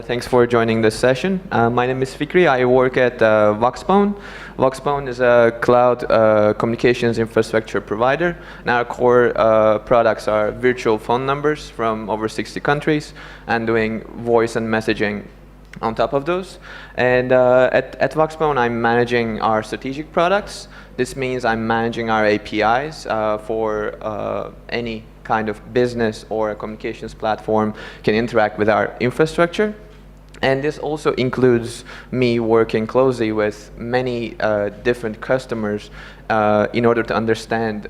Thanks for joining this session. My name is Fikri. I work at Voxbone. Voxbone is a cloud communications infrastructure provider. And our core products are virtual phone numbers from over 60 countries and doing voice and messaging on top of those. And at Voxbone, I'm managing our strategic products. This means I'm managing our APIs for any kind of business or a communications platform can interact with our infrastructure. And this also includes me working closely with many different customers in order to understand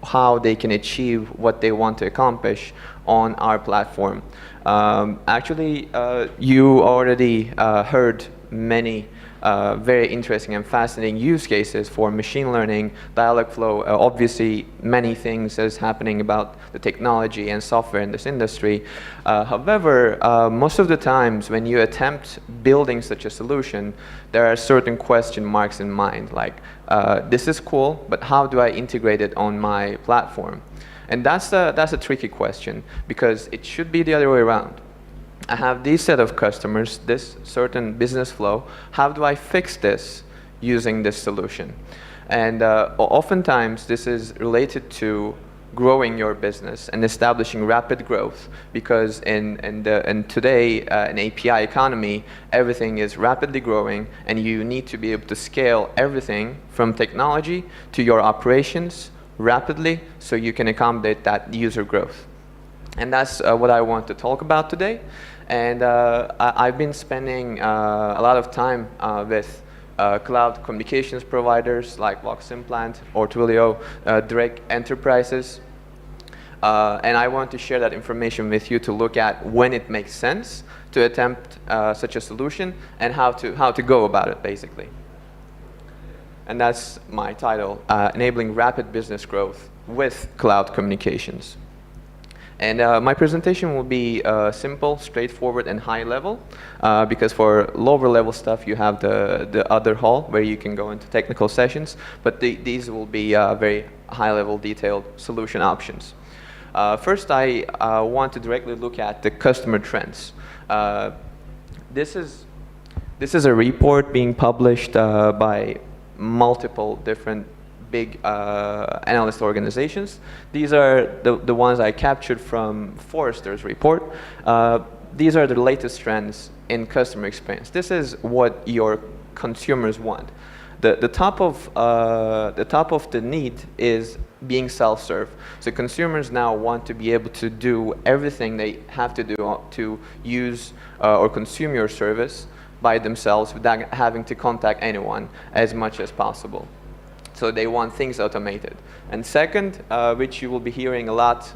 how they can achieve what they want to accomplish on our platform. Actually, you already heard many very interesting and fascinating use cases for machine learning, dialog flow. Obviously, many things is happening about the technology and software in this industry. However, most of the times when you attempt building such a solution, there are certain question marks in mind, like this is cool, but how do I integrate it on my platform? And that's a tricky question, because it should be the other way around. I have these set of customers, this certain business flow. How do I fix this using this solution? And oftentimes this is related to growing your business and establishing rapid growth, because in today an API economy, everything is rapidly growing, and you need to be able to scale everything from technology to your operations rapidly so you can accommodate that user growth. And that's what I want to talk about today. And I've been spending a lot of time with cloud communications providers like Voximplant or Twilio, direct enterprises. And I want to share that information with you to look at when it makes sense to attempt such a solution and how to go about it, basically. And that's my title, Enabling Rapid Business Growth with Cloud Communications. And my presentation will be simple, straightforward, and high level, because for lower level stuff you have the other hall where you can go into technical sessions, but these will be very high level, detailed solution options. First, I want to directly look at the customer trends. This is a report being published by multiple different big analyst organizations. These are the ones I captured from Forrester's report. These are the latest trends in customer experience. This is what your consumers want. The top of the need is being self-serve. So consumers now want to be able to do everything they have to do to use or consume your service by themselves without having to contact anyone as much as possible. So they want things automated. And second, which you will be hearing a lot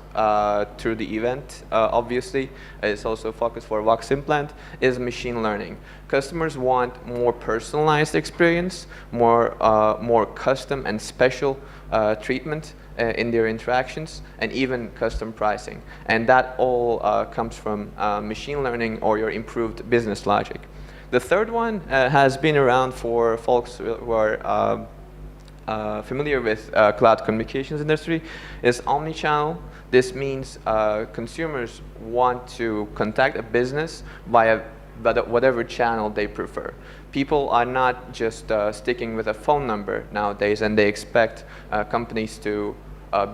through the event, obviously, it's also a focus for Voximplant, is machine learning. Customers want more personalized experience, more custom and special treatment in their interactions, and even custom pricing. And that all comes from machine learning or your improved business logic. The third one has been around for folks who are familiar with cloud communications industry, is omnichannel. This means consumers want to contact a business via whatever channel they prefer. People are not just sticking with a phone number nowadays, and they expect companies to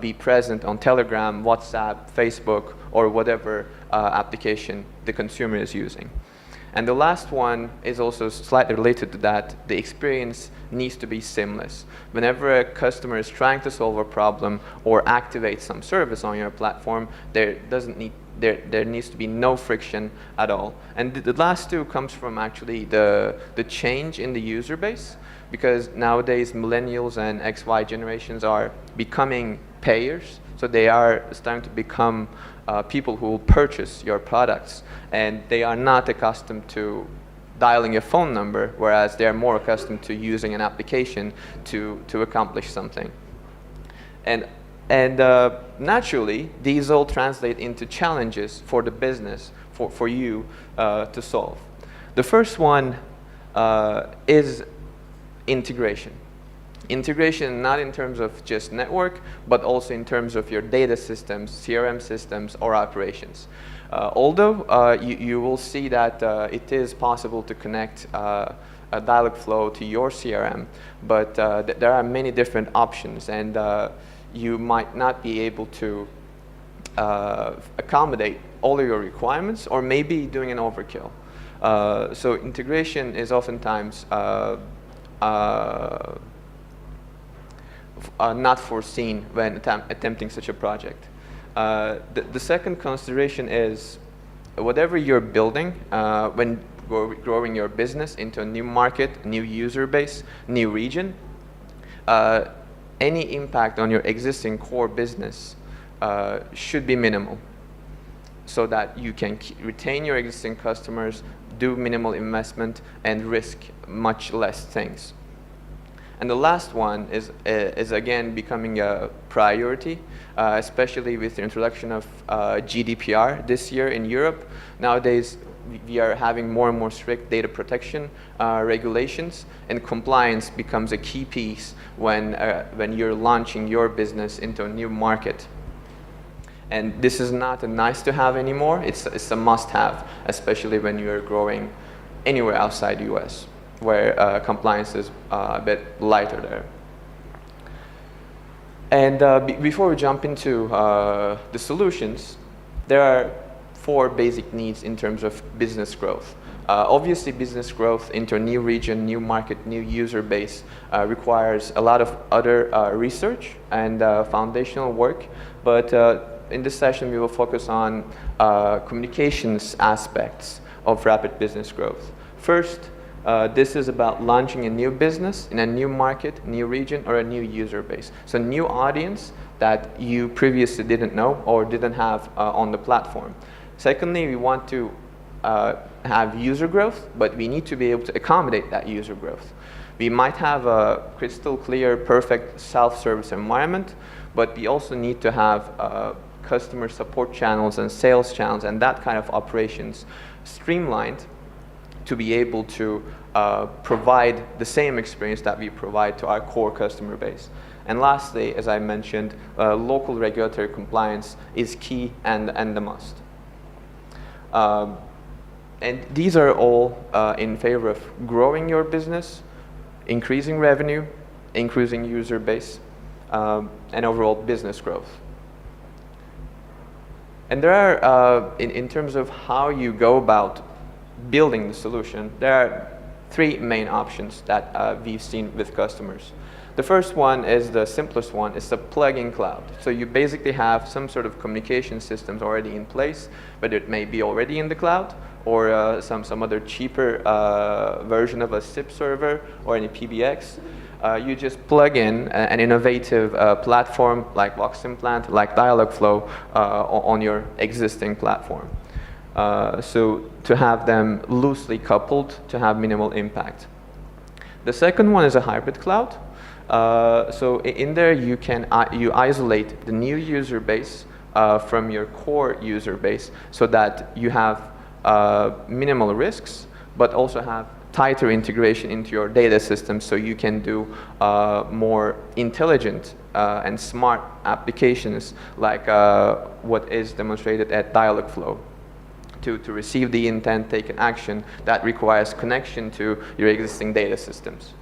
be present on Telegram, WhatsApp, Facebook, or whatever application the consumer is using. And the last one is also slightly related to that. The experience needs to be seamless. Whenever a customer is trying to solve a problem or activate some service on your platform, there needs to be no friction at all. And the last two comes from actually the change in the user base, because nowadays millennials and XY generations are becoming payers. So they are starting to become people who will purchase your products, and they are not accustomed to dialing a phone number, whereas they are more accustomed to using an application to accomplish something. And naturally, these all translate into challenges for the business, for you to solve. The first one is integration. Integration not in terms of just network, but also in terms of your data systems, CRM systems, or operations. Although you will see that it is possible to connect a dialog flow to your CRM, but there are many different options, and you might not be able to accommodate all of your requirements, or maybe doing an overkill. So integration is oftentimes not foreseen when attempting such a project. The second consideration is whatever you're building when growing your business into a new market, new user base, new region, any impact on your existing core business should be minimal, so that you can retain your existing customers, do minimal investment, and risk much less things. And the last one is again becoming a priority, especially with the introduction of GDPR this year in Europe. Nowadays, we are having more and more strict data protection regulations, and compliance becomes a key piece when you're launching your business into a new market. And this is not a nice to have anymore, it's a must have, especially when you're growing anywhere outside the US, where compliance is a bit lighter there. And before we jump into the solutions, there are 4 basic needs in terms of business growth. Obviously, business growth into a new region, new market, new user base requires a lot of other research and foundational work, but in this session we will focus on communications aspects of rapid business growth. First, this is about launching a new business in a new market, new region, or a new user base. So new audience that you previously didn't know or didn't have on the platform. Secondly, we want to have user growth, but we need to be able to accommodate that user growth. We might have a crystal clear, perfect self-service environment, but we also need to have customer support channels and sales channels and that kind of operations streamlined to be able to provide the same experience that we provide to our core customer base. And lastly, as I mentioned, local regulatory compliance is key and the must. And these are all in favor of growing your business, increasing revenue, increasing user base, and overall business growth. And there are, in terms of how you go about building the solution, there are 3 main options that we've seen with customers. The first one is the simplest one. It's a plug-in cloud. So you basically have some sort of communication systems already in place, whether it may be already in the cloud or some other cheaper version of a SIP server or any PBX. You just plug in an innovative platform like Voximplant, like Dialogflow on your existing platform. So to have them loosely coupled to have minimal impact. The second one is a hybrid cloud. So in there you can you isolate the new user base from your core user base so that you have minimal risks, but also have tighter integration into your data system so you can do more intelligent and smart applications like what is demonstrated at Dialogflow to receive the intent, take an action that requires connection to your existing data systems.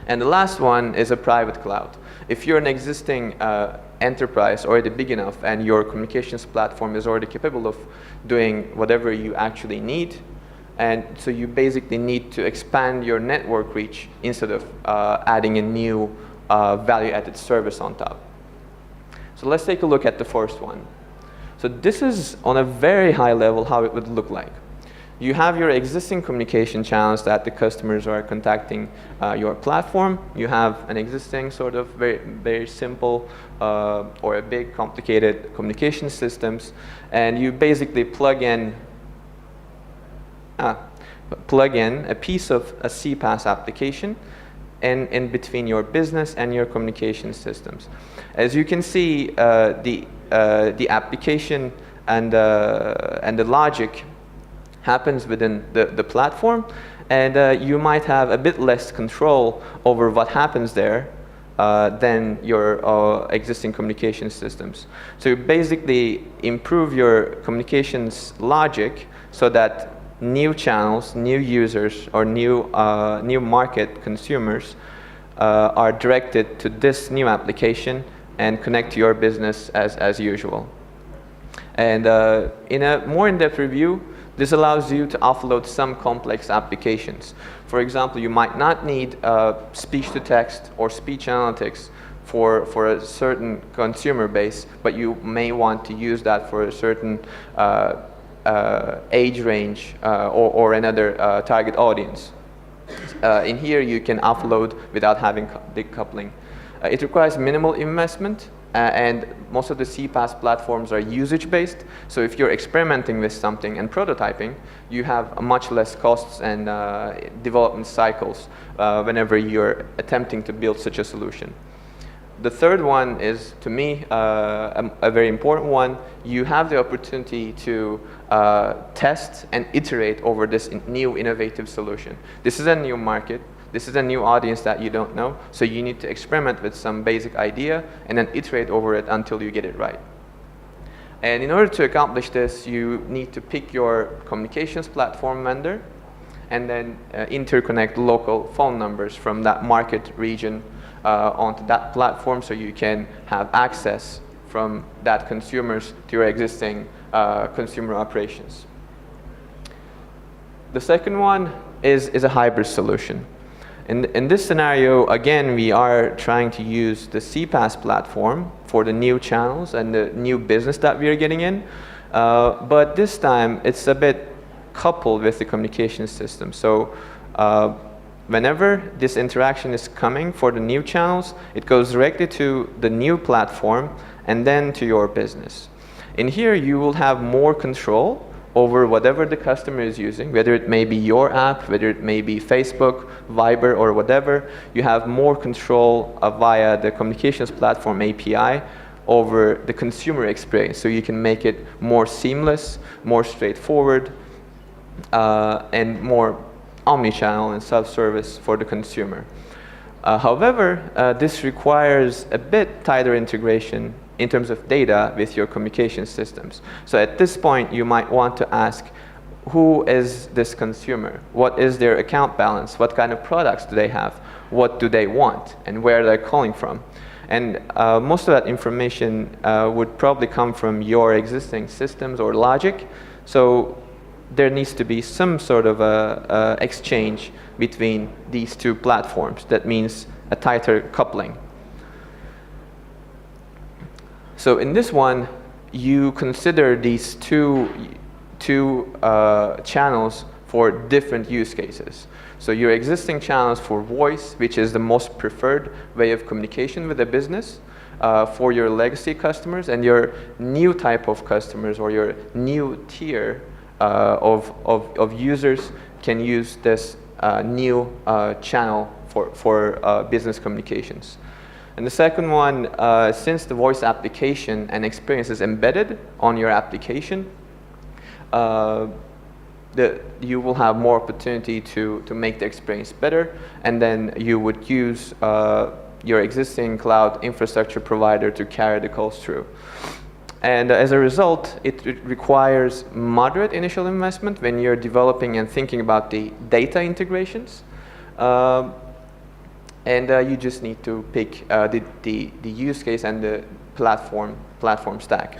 And the last one is a private cloud. If you're an existing enterprise already big enough and your communications platform is already capable of doing whatever you actually need, and so you basically need to expand your network reach instead of adding a new value-added service on top. So let's take a look at the first one. So this is on a very high level how it would look like. You have your existing communication channels that the customers are contacting your platform. You have an existing sort of very simple or a big complicated communication systems, and you basically plug in a piece of a CPaaS application in between your business and your communication systems. As you can see, the application and the logic happens within the platform, And you might have a bit less control over what happens there than your existing communication systems. So you basically improve your communications logic so that new channels, new users, or new market consumers are directed to this new application and connect to your business as usual. And in a more in-depth review, this allows you to offload some complex applications. For example, you might not need speech-to-text or speech analytics for a certain consumer base, but you may want to use that for a certain age range or another target audience. In here, you can offload without having decoupling. It requires minimal investment, and most of the CPaaS platforms are usage-based. So if you're experimenting with something and prototyping, you have much less costs and development cycles whenever you're attempting to build such a solution. The third one is, to me, a very important one. You have the opportunity to test and iterate over this new innovative solution. This is a new market. This is a new audience that you don't know, so you need to experiment with some basic idea and then iterate over it until you get it right. And in order to accomplish this, you need to pick your communications platform vendor and then interconnect local phone numbers from that market region onto that platform, so you can have access from that consumers to your existing consumer operations. The second one is a hybrid solution. In this scenario, again, we are trying to use the CPaaS platform for the new channels and the new business that we are getting in. But this time, it's a bit coupled with the communication system. So whenever this interaction is coming for the new channels, it goes directly to the new platform and then to your business. In here, you will have more control over whatever the customer is using, whether it may be your app, whether it may be Facebook, Viber, or whatever. You have more control via the communications platform API over the consumer experience, so you can make it more seamless, more straightforward, and more omni-channel and self-service for the consumer. However, this requires a bit tighter integration in terms of data with your communication systems. So at this point, you might want to ask, who is this consumer? What is their account balance? What kind of products do they have? What do they want? And where they're calling from? And most of that information would probably come from your existing systems or logic. So there needs to be some sort of a exchange between these two platforms. That means a tighter coupling. So in this one, you consider these two channels for different use cases. So your existing channels for voice, which is the most preferred way of communication with a business, for your legacy customers, and your new type of customers or your new tier of users can use this new channel for business communications. And the second one, since the voice application and experience is embedded on your application, you will have more opportunity to make the experience better, and then you would use your existing cloud infrastructure provider to carry the calls through. And as a result, it requires moderate initial investment when you're developing and thinking about the data integrations. And you just need to pick the use case and the platform stack.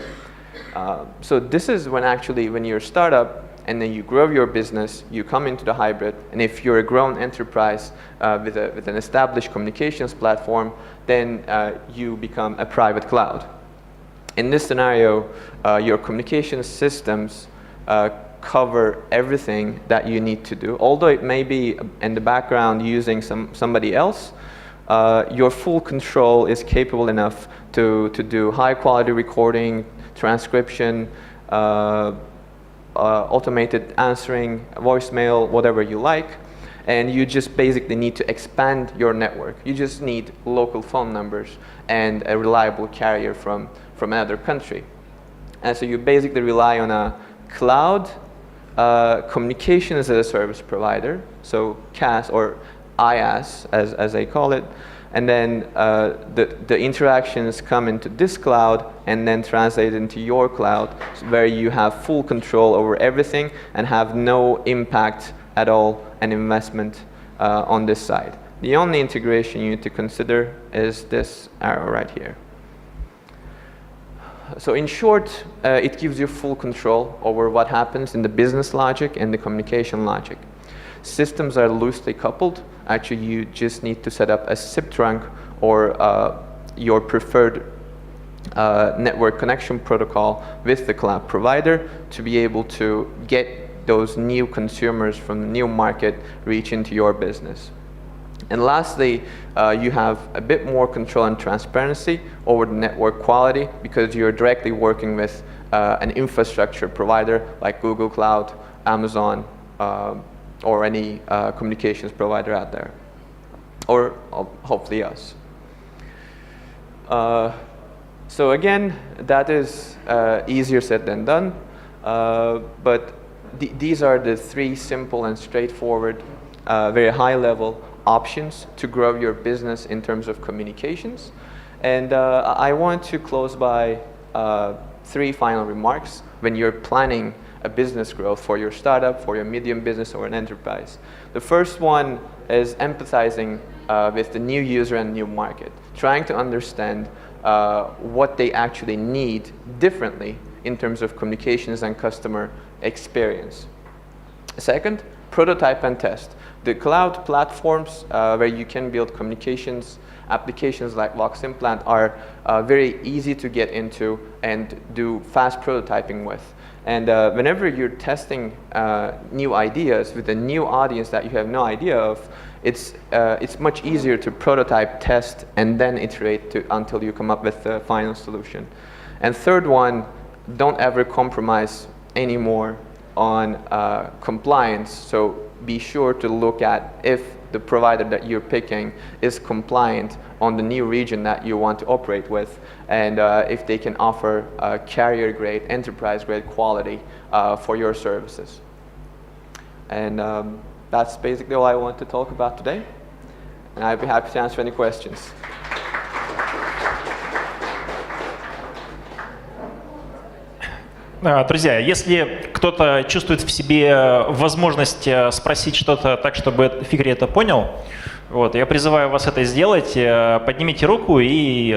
So this is when you're a startup and then you grow your business, you come into the hybrid, and if you're a grown enterprise with an established communications platform, then you become a private cloud. In this scenario, your communication systems cover everything that you need to do. Although it may be in the background using somebody else, your full control is capable enough to do high quality recording, transcription, automated answering, voicemail, whatever you like. And you just basically need to expand your network. You just need local phone numbers and a reliable carrier from another country. And so you basically rely on a cloud communications as a service provider, so CaaS or IaaS as they call it, and then the interactions come into this cloud and then translate into your cloud, where you have full control over everything and have no impact at all and investment on this side. The only integration you need to consider is this arrow right here. So in short, it gives you full control over what happens in the business logic and the communication logic. Systems are loosely coupled. Actually, you just need to set up a SIP trunk or your preferred network connection protocol with the cloud provider to be able to get those new consumers from the new market reach into your business. And lastly, you have a bit more control and transparency over the network quality because you're directly working with an infrastructure provider like Google Cloud, Amazon, or any communications provider out there, or hopefully us. So again, that is easier said than done, but these are the three simple and straightforward, very high level options to grow your business in terms of communications. And I want to close by three final remarks when you're planning a business growth for your startup, for your medium business, or an enterprise. The first one is empathizing with the new user and new market, trying to understand what they actually need differently in terms of communications and customer experience. Second, prototype and test. The cloud platforms where you can build communications applications like Voximplant are very easy to get into and do fast prototyping with. And whenever you're testing new ideas with a new audience that you have no idea of, it's much easier to prototype, test, and then iterate until you come up with the final solution. And third one, don't ever compromise anymore on compliance. So be sure to look at if the provider that you're picking is compliant on the new region that you want to operate with, and if they can offer carrier-grade, enterprise-grade quality for your services. And that's basically all I want to talk about today. And I'd be happy to answer any questions. Друзья, если кто-то чувствует в себе возможность спросить что-то так, чтобы Fikri это понял, вот, я призываю вас это сделать. Поднимите руку и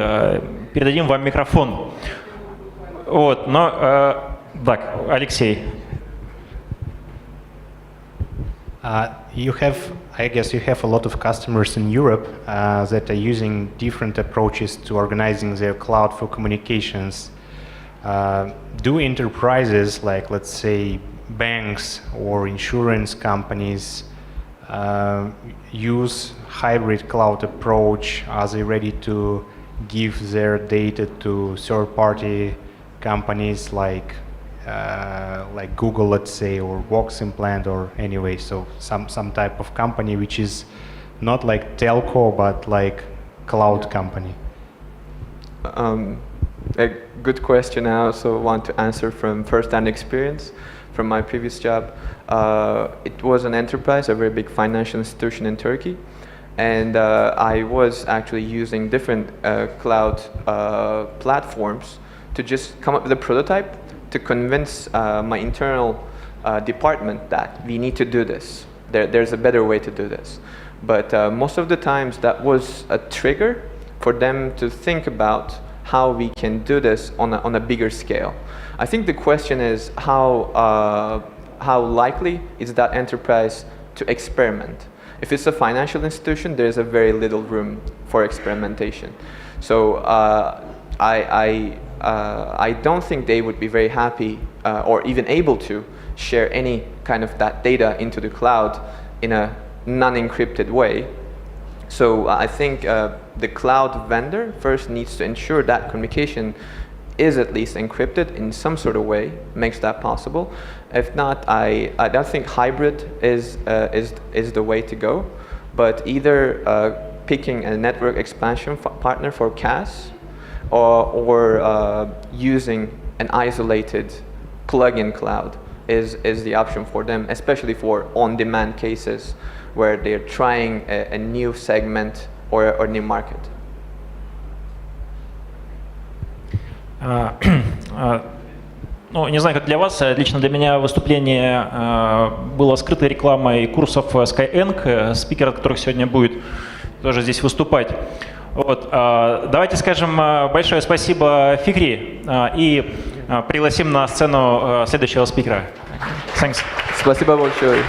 передадим вам микрофон. Вот, но так, Алексей. I guess you have a lot of customers in Europe that are using different approaches to organizing their cloud for communications. Do enterprises, like let's say banks or insurance companies, use hybrid cloud approach? Are they ready to give their data to third-party companies like Google, let's say, or Voximplant, or anyway, so some type of company which is not like telco but like cloud company? A good question. I also want to answer from first-hand experience from my previous job. It was an enterprise, a very big financial institution in Turkey, and I was actually using different cloud platforms to just come up with a prototype to convince my internal department that we need to do this. There's a better way to do this. But most of the times that was a trigger for them to think about how we can do this on a bigger scale. I think the question is how likely is that enterprise to experiment. If it's a financial institution, there's a very little room for experimentation. So I don't think they would be very happy or even able to share any kind of that data into the cloud in a non-encrypted way. So I think the cloud vendor first needs to ensure that communication is at least encrypted in some sort of way, makes that possible. If not, I don't think hybrid is the way to go, but either picking a network expansion partner for CaaS or using an isolated plug-in cloud is the option for them, especially for on-demand cases where they're trying a new segment or new market. Ну, не знаю, как для вас, лично для меня выступление было скрытой рекламой курсов Skyeng, спикер, от которых сегодня будет тоже здесь выступать. Вот, давайте скажем большое спасибо Fikri и пригласим на сцену следующего спикера. Thanks. Спасибо большое.